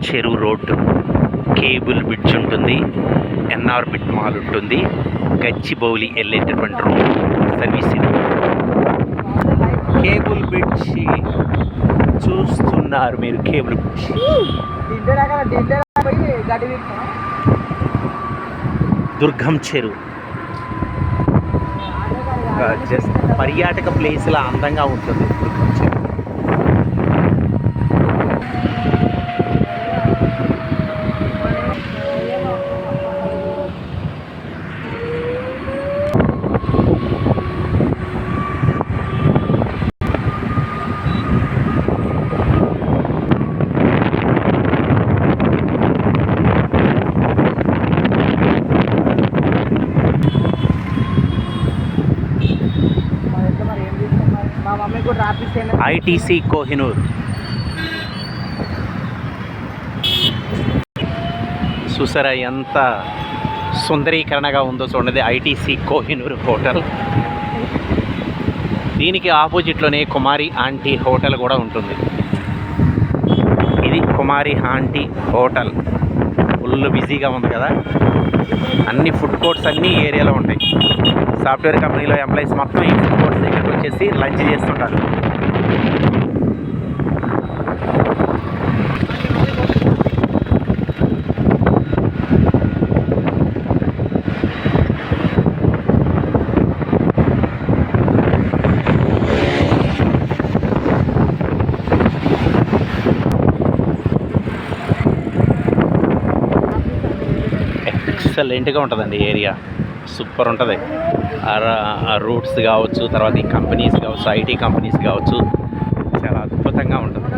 చెరువు road, cable bridge ఉంటుంది, Inorbit mall ఉంటుంది, గచ్చిబౌలి వెళ్ళేటటువంటి రోడ్ సర్వీస్ ఇది. కేబుల్ బ్రిడ్జ్ చూస్తున్నారు మీరు, కేబుల్ బ్రిడ్జ్. దుర్గం చెరువు జస్ట్ పర్యాటక ప్లేస్లా అందంగా ఉంటుంది దుర్గం చెరువు. ఐటీసీ కోహినూర్ చూసారా ఎంత సుందరీకరణగా ఉందో చూడండి. ఐటీసీ కోహినూర్ హోటల్, దీనికి ఆపోజిట్లోనే కుమారి ఆంటీ హోటల్ కూడా ఉంటుంది. ఇది కుమారి ఆంటీ హోటల్, ఫుల్ బిజీగా ఉంది కదా. అన్ని ఫుడ్ కోర్ట్స్ అన్నీ ఏరియాలో ఉంటాయి. సాఫ్ట్వేర్ కంపెనీలో ఎంప్లాయీస్ మొత్తం ఈ ఫుడ్ కోర్ట్స్ దగ్గరికి వచ్చేసి లంచ్ చేస్తుంటారు. ఎక్సలెంట్గా ఉంటుందండి ఏరియా, సూపర్ ఉంటుంది. ఆ రూట్స్ కావచ్చు, తర్వాత ఈ కంపెనీస్ కావచ్చు, ఐటీ కంపెనీస్ కావచ్చు, చాలా అద్భుతంగా ఉంటుంది.